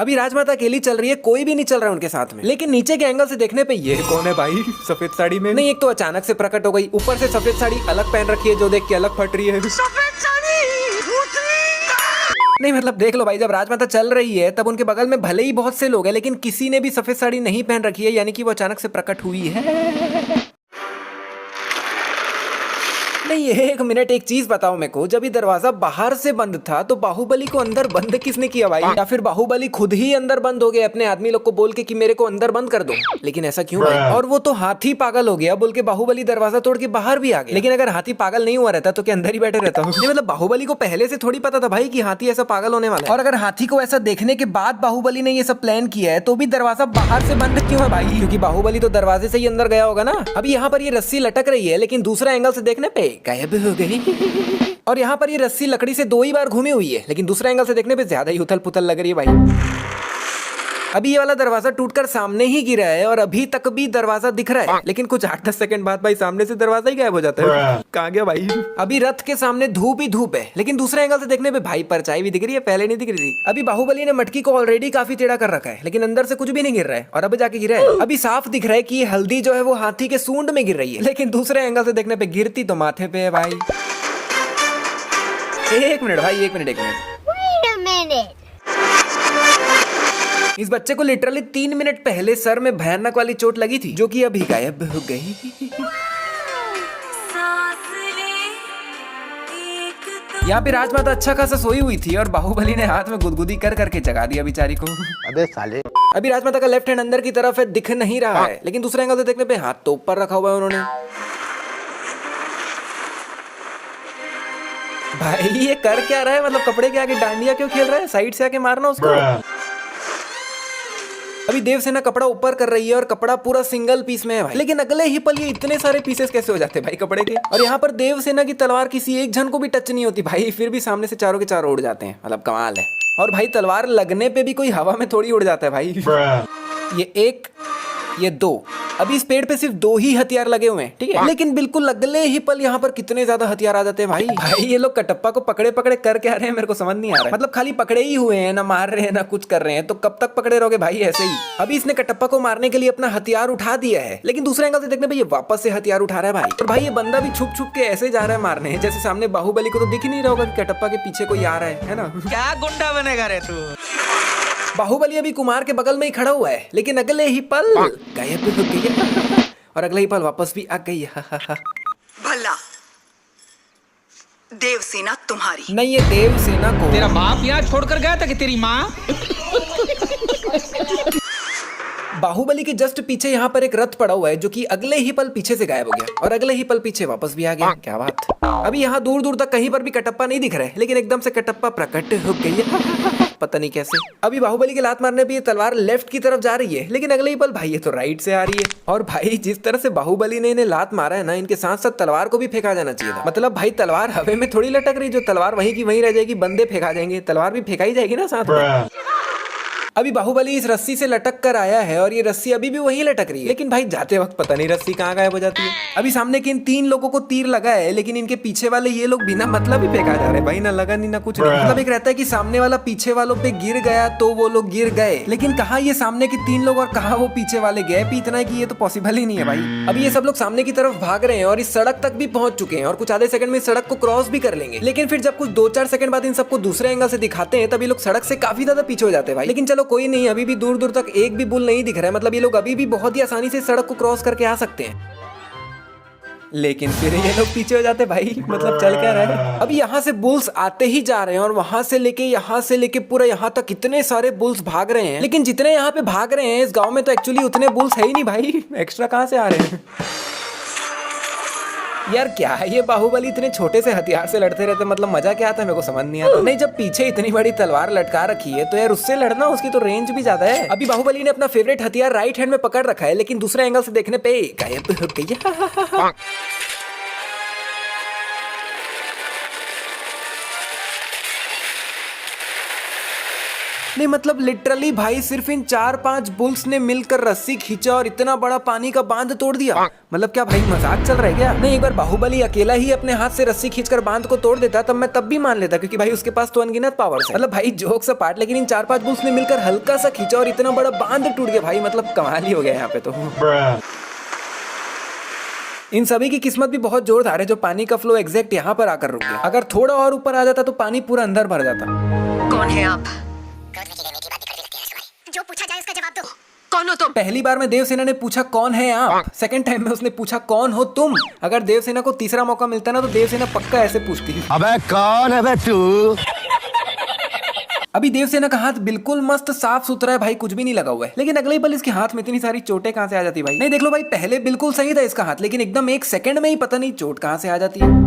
अभी राजमाता अकेली चल रही है, कोई भी नहीं चल रहा है उनके साथ में। लेकिन नीचे के एंगल से देखने पे ये कौन है भाई सफेद साड़ी में? नहीं, एक तो अचानक से प्रकट हो गई, ऊपर से सफेद साड़ी अलग पहन रखी है जो देख के अलग फट रही है। सफेद साड़ी नहीं, मतलब देख लो भाई, जब राजमाता चल रही है तब उनके बगल में भले ही बहुत से लोग हैं लेकिन किसी ने भी सफेद साड़ी नहीं पहन रखी है, यानी कि वो अचानक से प्रकट हुई है। नहीं, एक मिनट, एक चीज बताओ मेरे को, जब ये दरवाजा बाहर से बंद था तो बाहुबली को अंदर बंद किसने किया भाई? या फिर बाहुबली खुद ही अंदर बंद हो गए अपने आदमी लोग को बोल के कि मेरे को अंदर बंद कर दो? लेकिन ऐसा क्यों भाई? और वो तो हाथी पागल हो गया बोल के बाहुबली दरवाजा तोड़ के बाहर भी आ गया। लेकिन अगर हाथी पागल नहीं हुआ रहता तो क्या अंदर ही बैठे रहता? मतलब बाहुबली को पहले से थोड़ी पता था भाई कि हाथी ऐसा पागल होने वाला है। और अगर हाथी को ऐसा देखने के बाद बाहुबली ने ये सब प्लान किया है तो भी दरवाजा बाहर से बंद क्यों है भाई? क्योंकि बाहुबली तो दरवाजे से ही अंदर गया होगा ना। अभी यहाँ पर ये रस्सी लटक रही है लेकिन दूसरा एंगल से देखने पे गायब हो गई। और यहाँ पर ये रस्सी लकड़ी से 2 ही बार घूमी हुई है लेकिन दूसरा एंगल से देखने पे ज्यादा ही उथल पुथल लग रही है भाई। अभी ये वाला दरवाजा टूटकर सामने ही गिरा है और अभी तक भी दरवाजा दिख रहा है, लेकिन कुछ 8-10 सेकंड बाद भाई सामने से दरवाजा ही गायब हो जाता है। कहाँ गया भाई? अभी रथ के सामने धूप ही धूप है लेकिन दूसरे एंगल से देखने पे भाई परछाई भी दिख रही है, पहले नहीं दिख रही थी। अभी बाहुबली ने मटकी को ऑलरेडी काफी टेढ़ा कर रखा है लेकिन अंदर से कुछ भी नहीं गिर रहा है और अब जाके गिरा है। अभी साफ दिख रहा है कि ये हल्दी जो है वो हाथी के सूंड में गिर रही है, लेकिन दूसरे एंगल से देखने पे गिरती तो माथे पे है भाई। एक मिनट भाई, एक मिनट। इस बच्चे को लिटरली 3 मिनट पहले सर में भयानक वाली चोट लगी थी जो कि अभी गायब हो गई। यहाँ पे राजमाता अच्छा खासा सोई हुई थी और बाहुबली ने हाथ में गुदगुदी कर करके जगा दिया बेचारी को। अबे साले। अभी राजमाता का लेफ्ट हैंड अंदर की तरफ है, दिख नहीं रहा है, लेकिन दूसरे एंगल से देखने पे हाथ तो ऊपर रखा हुआ है उन्होंने। भाई ये कर क्या रहा है? मतलब कपड़े के आगे डांडिया क्यों खेल रहा है? साइड से आके मारना उसको। अभी देवसेना कपड़ा ऊपर कर रही है और कपड़ा पूरा सिंगल पीस में है भाई, लेकिन अगले ही पल ये इतने सारे पीसेस कैसे हो जाते हैं भाई कपड़े के? और यहाँ पर देवसेना की तलवार किसी एक जन को भी टच नहीं होती भाई, फिर भी सामने से चारों के चारों उड़ जाते हैं। मतलब कमाल है। और भाई तलवार लगने पे भी कोई हवा में थोड़ी उड़ जाता है भाई। ये 1, ये 2, अभी इस पेड़ पे सिर्फ 2 ही हथियार लगे हुए हैं, ठीक है, लेकिन बिल्कुल अगले ही पल यहाँ पर कितने ज्यादा हथियार आ जाते हैं भाई। भाई ये लोग कटप्पा को पकड़े पकड़े कर क्या रहे हैं मेरे को समझ नहीं आ रहा है। मतलब खाली पकड़े ही हुए हैं, ना मार रहे हैं ना कुछ कर रहे हैं, तो कब तक पकड़े रहोगे भाई ऐसे ही? अभी इसने कटप्पा को मारने के लिए अपना हथियार उठा दिया है, लेकिन दूसरे एंगल से देखने पे ये वापस से हथियार उठा रहा है भाई। और भाई ये बंदा भी छुप छुप के ऐसे जा रहा है मारने, जैसे सामने बाहुबली को तो दिख ही नहीं रहा होगा कि कटप्पा के पीछे कोई आ रहा है ना? क्या गुंडा बनेगा रे तू? बाहुबली अभी कुमार के बगल में ही खड़ा हुआ है, लेकिन अगले ही पल गायब हो गई और अगले ही पल वापस भी आ गई। भला देवसेना तुम्हारी नहीं, ये देवसेना को तेरा बाप यहाँ छोड़कर गया था कि तेरी माँ? बाहुबली के जस्ट पीछे यहाँ पर एक रथ पड़ा हुआ है जो कि अगले ही पल पीछे से गायब हो गया और अगले ही पल पीछे वापस भी आ गया। क्या बात। अभी यहाँ दूर दूर तक कहीं पर भी कटप्पा नहीं दिख रहा है, लेकिन एकदम से कटप्पा प्रकट हो गई पता नहीं कैसे। अभी बाहुबली के लात मारने पे ये तलवार लेफ्ट की तरफ जा रही है, लेकिन अगले ही पल भाई ये तो राइट से आ रही है। और भाई जिस तरह से बाहुबली ने इन्हें लात मारा है ना, इनके साथ साथ तलवार को भी फेंका जाना चाहिए था। मतलब भाई तलवार हवा में थोड़ी लटक रही, जो तलवार वहीं की वहीं रह जाएगी, बंदे फेंका जाएंगे, तलवार भी फेंकाई जाएगी ना साथ में। अभी बाहुबली इस रस्सी से लटक कर आया है और ये रस्सी अभी भी वहीं लटक रही है, लेकिन भाई जाते वक्त पता नहीं रस्सी कहाँ गायब हो जाती है। अभी सामने के इन 3 लोगों को तीर लगा है, लेकिन इनके पीछे वाले ये लोग बिना मतलब ही फेंका जा रहे हैं भाई, ना लगा नहीं ना कुछ नहीं। मतलब एक रहता है कि सामने वाला पीछे वालों पे गिर गया तो वो लोग गिर गए, लेकिन कहाँ ये सामने के 3 लोग और कहाँ वो पीछे वाले गैप ही इतना है कि ये तो पॉसिबल ही नहीं है भाई। अभी ये सब लोग सामने की तरफ भाग रहे हैं और इस सड़क तक भी पहुंच चुके हैं और कुछ आधे सेकंड में इस सड़क को क्रॉस भी कर लेंगे, लेकिन फिर जब कुछ 2-4 सेकंड बाद इन सबको दूसरे एंगल से दिखाते हैं तब ये लोग सड़क से काफी ज्यादा पीछे हो जाते हैं भाई। लेकिन चलो कोई नहीं, अभी भी दूर दूर तक एक भी बुल नहीं दिख रहा है, मतलब ये लोग अभी भी बहुत ही आसानी से सड़क को क्रॉस करके आ सकते हैं, लेकिन फिर ये लोग पीछे हो जाते भाई। मतलब चल क्या रहा है? अभी यहाँ से बुल्स आते ही जा रहे हैं और वहां से लेके पूरा यहाँ तक इतने सारे बुल्स भाग रहे हैं, लेकिन जितने यहाँ पे भाग रहे हैं इस गांव में तो एक्चुअली उतने बुल्स है ही नहीं भाई, एक्स्ट्रा कहाँ से आ रहे हैं? यार क्या है ये बाहुबली इतने छोटे से हथियार से लड़ते रहते, मतलब मजा क्या आता है मेरे को समझ नहीं आता। नहीं, जब पीछे इतनी बड़ी तलवार लटका रखी है तो यार उससे लड़ना, उसकी तो रेंज भी ज्यादा है। अभी बाहुबली ने अपना फेवरेट हथियार राइट हैंड में पकड़ रखा है, लेकिन दूसरे एंगल से देखने पे गायब हो गई। नहीं मतलब लिटरली भाई सिर्फ इन 4-5 बुल्स ने मिलकर रस्सी खींचा और इतना बड़ा पानी का बांध तोड़ दिया। मतलब क्या भाई मजाक चल रहा है क्या? नहीं, एक बार बाहुबली अकेला ही अपने हाथ से रस्सी खींचकर बांध को तोड़ देता तब मैं तब भी मान लेता, क्योंकि भाई उसके पास तो अनगिनत पावर्स है। मतलब भाई जोक्स अपार्ट, लेकिन इन 4-5 बुल्स ने मिलकर हल्का सा खींचा और इतना बड़ा बांध टूट गया भाई। मतलब कमाल ही हो गया यहाँ पे तो। इन सभी की किस्मत भी बहुत जोरदार है जो पानी का फ्लो एग्जैक्ट यहाँ पर आकर रुक गया। अगर थोड़ा और ऊपर आ जाता तो पानी पूरा अंदर भर जाता। कौन है आप? जो पूछा जाए इसका जवाब दो। कौन हो तुम? पहली बार में देवसेना ने पूछा कौन है आप, सेकंड टाइम में उसने पूछा कौन हो तुम। अगर देवसेना को तीसरा मौका मिलता ना तो देवसेना पक्का ऐसे पूछती। अबे कौन है बे तू? अभी देवसेना का हाथ बिल्कुल मस्त साफ सुथरा है भाई, कुछ भी नहीं लगा हुआ है। लेकिन अगले पल इसके हाथ में इतनी सारी चोटें कहां से आ जाती भाई? नहीं देख लो भाई, पहले बिल्कुल सही था इसका हाथ, लेकिन एकदम 1 सेकंड में ही पता नहीं चोट कहां से आ जाती है।